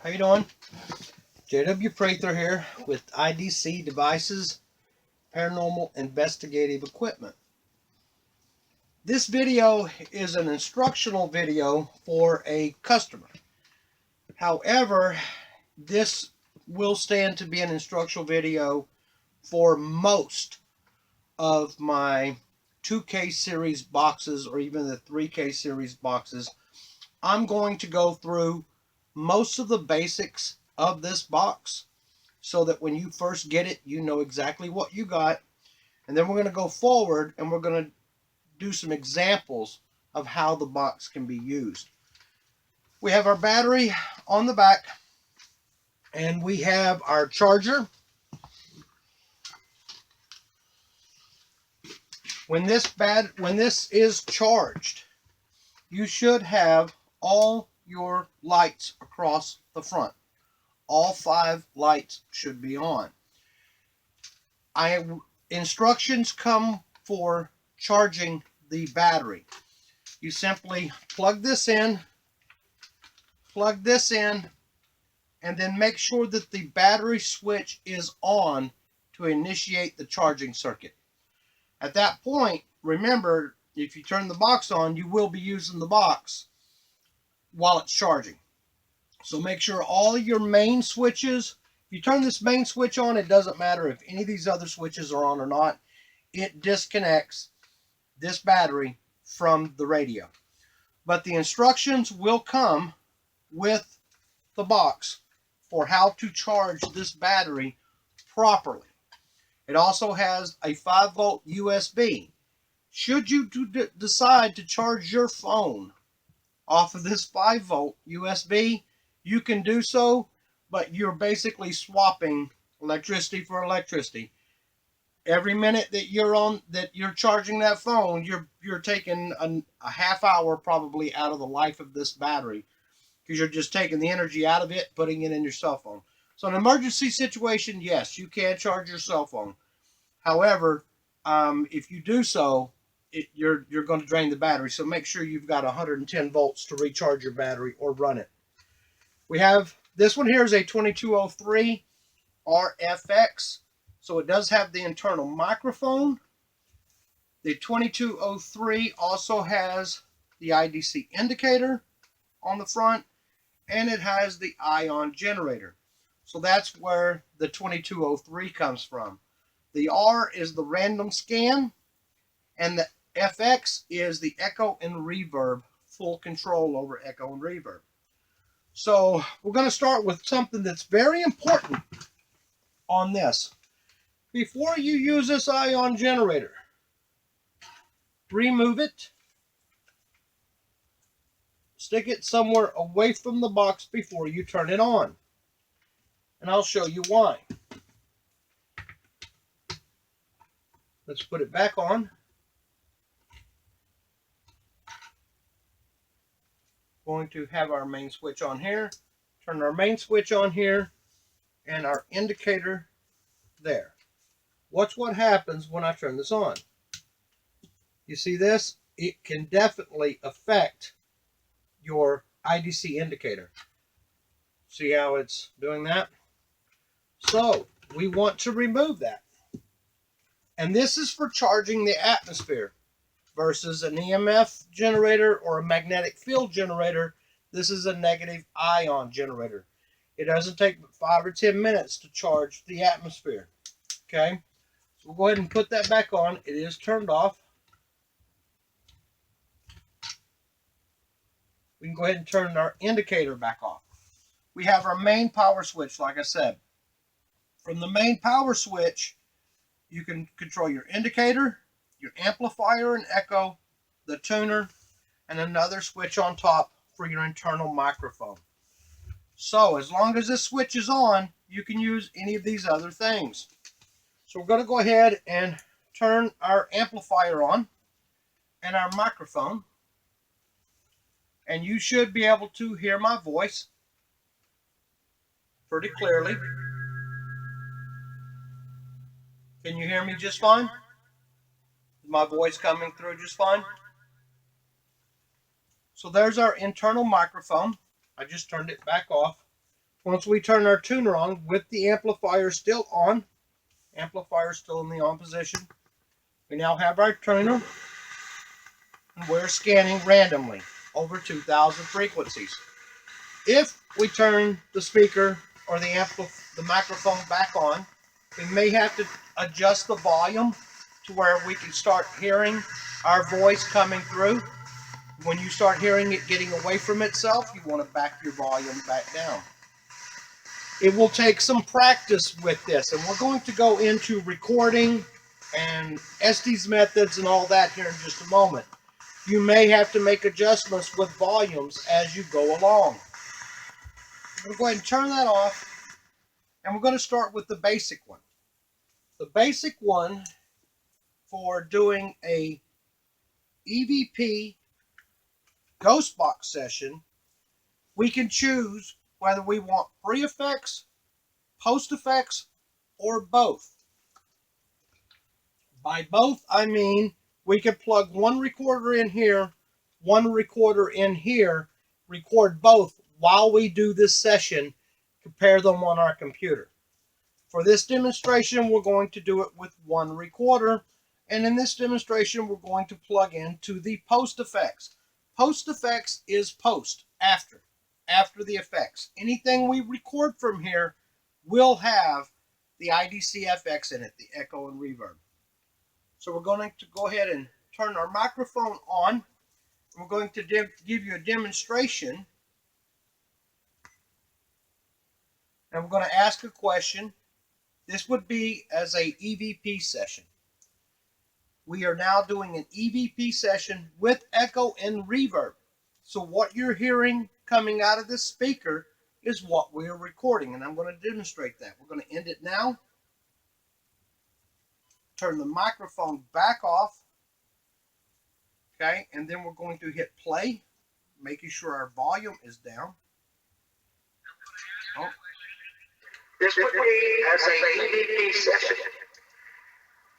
How you doing? J.W. Prather here with IDC Devices, Paranormal Investigative Equipment. This video is an instructional video for a customer. However, this will stand to be an instructional video for most of my 2K series boxes or even the 3K series boxes. I'm going to go through most of the basics of this box so that when you first get it, you know exactly what you got. And then we're going to go forward and we're going to do some examples of how the box can be used. We have our battery on the back and we have our charger. When this is charged, you should have all your lights across the front. All 5 lights should be on. Instructions come for charging the battery. You simply plug this in, and then make sure that the battery switch is on to initiate the charging circuit. At that point, remember, if you turn the box on, you will be using the box while it's charging. So make sure all your main switches, if you turn this main switch on, it doesn't matter if any of these other switches are on or not. It disconnects this battery from the radio. But the instructions will come with the box for how to charge this battery properly. It also has a 5-volt USB. Should you decide to charge your phone off of this 5-volt USB, you can do so, but you're basically swapping electricity for electricity. Every minute that you're charging that phone, you're taking a half hour probably out of the life of this battery, because you're just taking the energy out of it, putting it in your cell phone. So in an emergency situation, yes, you can charge your cell phone. However, if you do so, you're going to drain the battery. So make sure you've got 110 volts to recharge your battery or run it. We have this one here is a 2203 RFX. So it does have the internal microphone. The 2203 also has the IDC indicator on the front, and it has the ion generator. So that's where the 2203 comes from. The R is the random scan, and the FX is the echo and reverb, full control over echo and reverb. So we're going to start with something that's very important on this. Before you use this ion generator, remove it, stick it somewhere away from the box before you turn it on. And I'll show you why. Let's put it back on. Going to have our main switch on here, turn our main switch on here, and our indicator there. Watch what happens when I turn this on. You see this? It can definitely affect your IDC indicator. See how it's doing that? So we want to remove that. And this is for charging the atmosphere versus an EMF generator or a magnetic field generator. This is a negative ion generator. It doesn't take but 5 or 10 minutes to charge the atmosphere. Okay? So we'll go ahead and put that back on. It is turned off. We can go ahead and turn our indicator back off. We have our main power switch, like I said. From the main power switch, you can control your indicator, your amplifier and echo, the tuner, and another switch on top for your internal microphone. So as long as this switch is on, you can use any of these other things. So we're going to go ahead and turn our amplifier on and our microphone. And you should be able to hear my voice pretty clearly. Can you hear me just fine? Is my voice coming through just fine? So there's our internal microphone. I just turned it back off. Once we turn our tuner on with the amplifier still on, amplifier still in the on position, we now have our tuner, and we're scanning randomly over 2,000 frequencies. If we turn the speaker or the microphone back on, we may have to adjust the volume to where we can start hearing our voice coming through. When you start hearing it getting away from itself, you want to back your volume back down. It will take some practice with this, and we're going to go into recording and Estes methods and all that here in just a moment. You may have to make adjustments with volumes as you go along. I'm going to go ahead and turn that off, and we're going to start with the basic one. The basic one for doing a EVP ghost box session, we can choose whether we want pre-effects, post-effects, or both. By both, I mean we could plug one recorder in here, one recorder in here, record both while we do this session, compare them on our computer. For this demonstration, we're going to do it with one recorder, and in this demonstration, we're going to plug into the post effects. Post effects is post, after the effects. Anything we record from here will have the IDC FX in it, the echo and reverb. So we're going to go ahead and turn our microphone on. We're going to give you a demonstration. And we're going to ask a question. This would be as a EVP session. We are now doing an EVP session with echo and reverb. So what you're hearing coming out of this speaker is what we're recording. And I'm going to demonstrate that. We're going to end it now. Turn the microphone back off, okay, and then we're going to hit play, making sure our volume is down. Oh. This would be as an EVP session.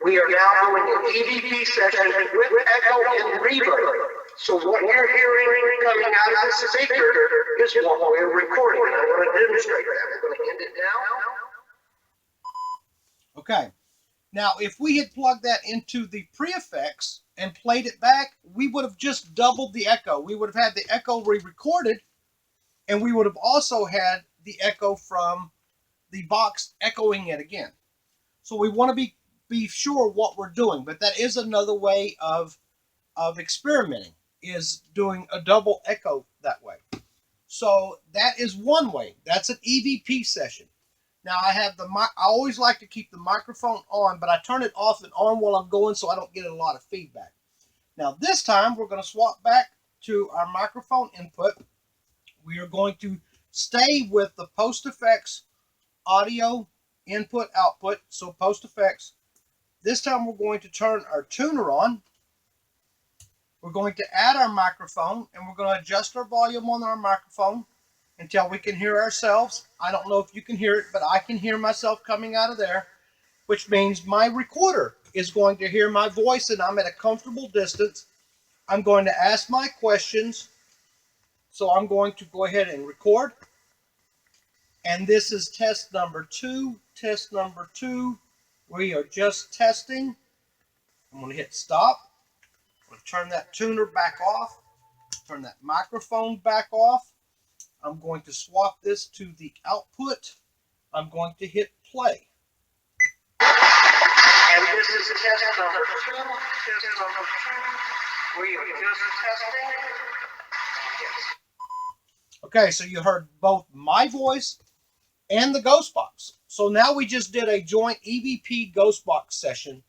We are now doing an EVP session with echo and reverb. So what you're hearing coming out of the speaker is what we're recording. I'm going to demonstrate that. We're going to end it now. Okay. Now, if we had plugged that into the pre-effects and played it back, we would have just doubled the echo. We would have had the echo re-recorded, and we would have also had the echo from the box echoing it again. So we want to be sure what we're doing, but that is another way of experimenting, is doing a double echo that way. So that is one way. That's an EVP session. Now I always like to keep the microphone on, but I turn it off and on while I'm going so I don't get a lot of feedback. Now this time we're going to swap back to our microphone input. We are going to stay with the post effects audio input output, so post effects. This time we're going to turn our tuner on. We're going to add our microphone, and we're going to adjust our volume on our microphone until we can hear ourselves. I don't know if you can hear it, but I can hear myself coming out of there, which means my recorder is going to hear my voice, and I'm at a comfortable distance. I'm going to ask my questions, so I'm going to go ahead and record. And this is test number 2. Test number 2. We are just testing. I'm going to hit stop. I'm going to turn that tuner back off. Turn that microphone back off. I'm going to swap this to the output. I'm going to hit play. And this is test number 2. Test number 2. We are just testing. Okay, so you heard both my voice and the ghost box. So now we just did a joint EVP ghost box session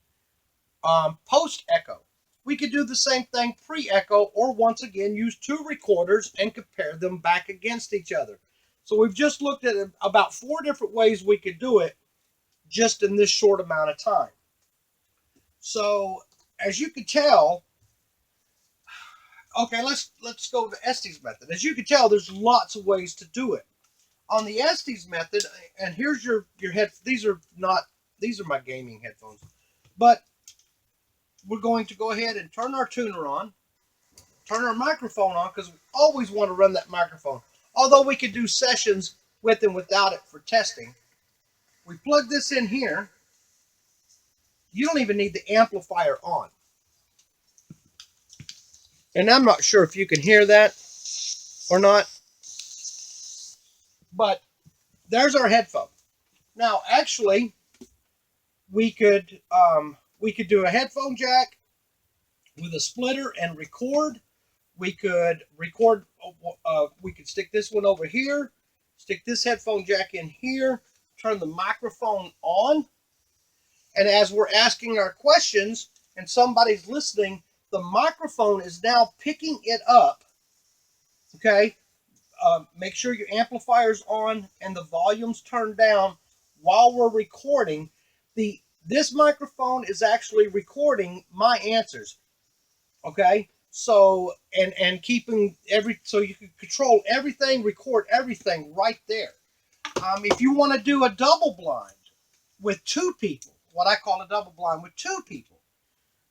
post echo. We could do the same thing pre-echo, or once again use 2 recorders and compare them back against each other. So we've just looked at about 4 different ways we could do it just in this short amount of time. So as you can tell, okay, let's go to the Estes method. As you can tell, there's lots of ways to do it. On the Estes method, and here's your head. These are my gaming headphones, but we're going to go ahead and turn our tuner on, turn our microphone on, because we always want to run that microphone. Although we could do sessions with and without it for testing. We plug this in here. You don't even need the amplifier on. And I'm not sure if you can hear that or not, but there's our headphone. Now, actually, we could do a headphone jack with a splitter and record. We could record. We could stick this one over here, stick this headphone jack in here, turn the microphone on, and as we're asking our questions and somebody's listening, the microphone is now picking it up. Okay, make sure your amplifier's on and the volume's turned down while we're recording. This microphone is actually recording my answers. Okay, so and keeping so you can control everything, record everything right there. If you want to do a double blind with two people, what I call a double blind with two people,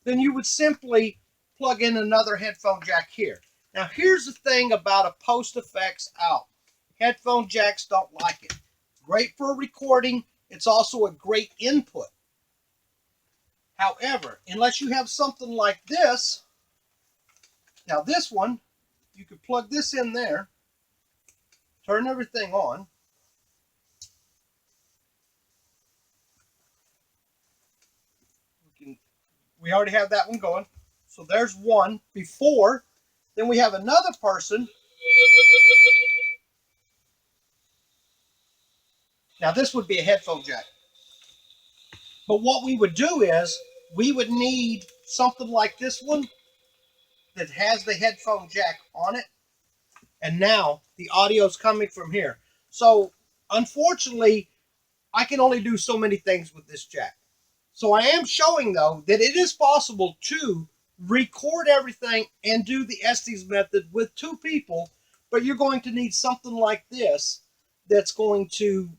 then you would simply plug in another headphone jack here. Now, here's the thing about a post effects out. Headphone jacks don't like it. Great for recording. It's also a great input. However, unless you have something like this, now this one, you could plug this in there, turn everything on. We already have that one going. So there's one before. Then we have another person. Now this would be a headphone jack. But what we would do is we would need something like this one that has the headphone jack on it. And now the audio is coming from here. So unfortunately, I can only do so many things with this jack. So I am showing, though, that it is possible to record everything and do the Estes method with two people, but you're going to need something like this that's going to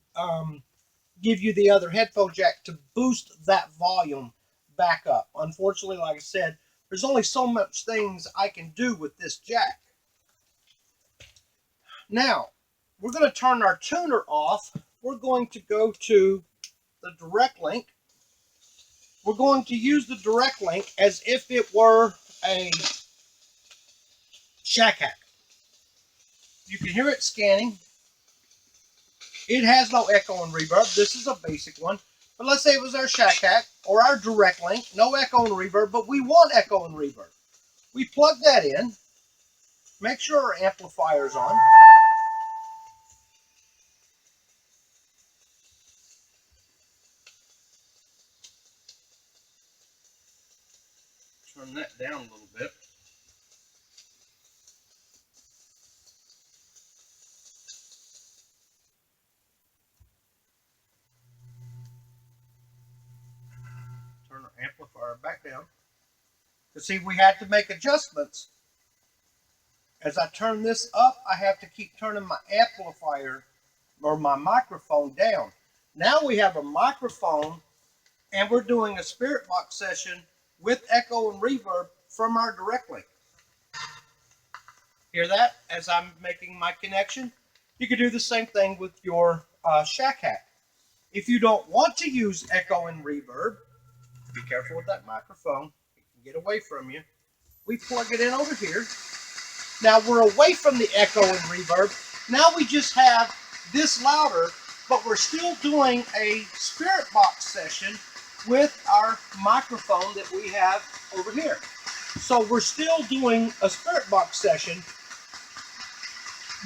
give you the other headphone jack to boost that volume back up. Unfortunately, like I said, there's only so much things I can do with this jack. Now, we're going to turn our tuner off. We're going to go to the direct link. We're going to use the direct link as if it were a shack hack. You can hear it scanning. It has no echo and reverb. This is a basic one. But let's say it was our shack hack or our direct link. No echo and reverb, but we want echo and reverb. We plug that in. Make sure our amplifier's on. Turn that down a little bit. Turn our amplifier back down. You see, we had to make adjustments. As I turn this up, I have to keep turning my amplifier or my microphone down. Now we have a microphone and we're doing a spirit box session with echo and reverb from our direct link. Hear that as I'm making my connection? You could do the same thing with your shack hack. If you don't want to use echo and reverb, be careful with that microphone. It can get away from you. We plug it in over here. Now we're away from the echo and reverb. Now we just have this louder, but we're still doing a spirit box session with our microphone that we have over here. So we're still doing a spirit box session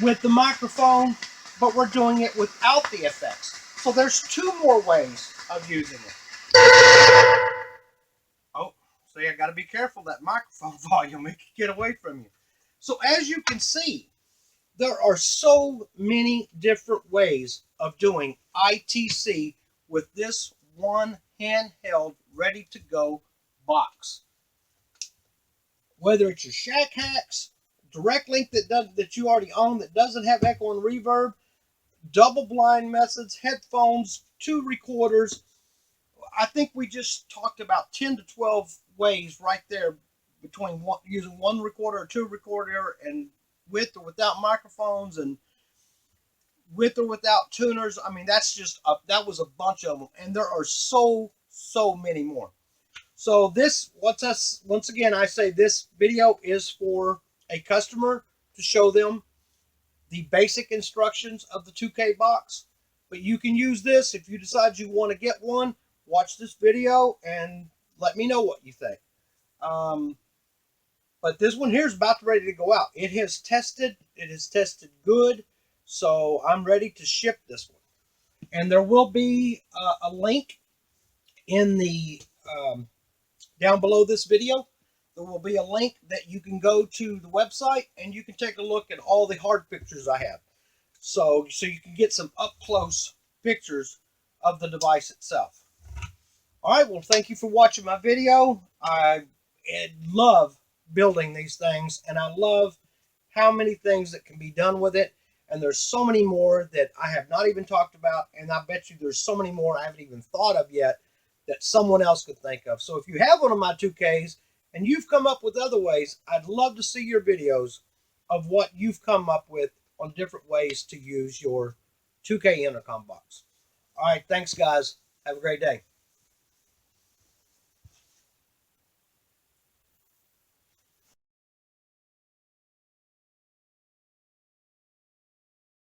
with the microphone, but we're doing it without the effects. So there's two more ways of using it. Oh, see, I got to be careful that microphone volume. It can get away from you. So as you can see, there are so many different ways of doing ITC with this one handheld, ready-to-go box. Whether it's your shack hacks, direct link that you already own that doesn't have echo and reverb, double blind methods, headphones, two recorders. I think we just talked about 10 to 12 ways right there between using one recorder or two recorder and with or without microphones. And with or without tuners. I mean, that's just that was a bunch of them, and there are so many more. So this, once again, I say this video is for a customer to show them the basic instructions of the 2K box. But you can use this if you decide you want to get one. Watch this video and let me know what you think. But this one here is about ready to go out. It has tested. It has tested good. So I'm ready to ship this one. And there will be a link in the down below this video. There will be a link that you can go to the website and you can take a look at all the hard pictures I have. So you can get some up close pictures of the device itself. All right, well, thank you for watching my video. I love building these things, and I love how many things that can be done with it. And there's so many more that I have not even talked about, and I bet you there's so many more I haven't even thought of yet that someone else could think of. So if you have one of my 2Ks and you've come up with other ways, I'd love to see your videos of what you've come up with on different ways to use your 2K intercom box. All right, thanks, guys. Have a great day.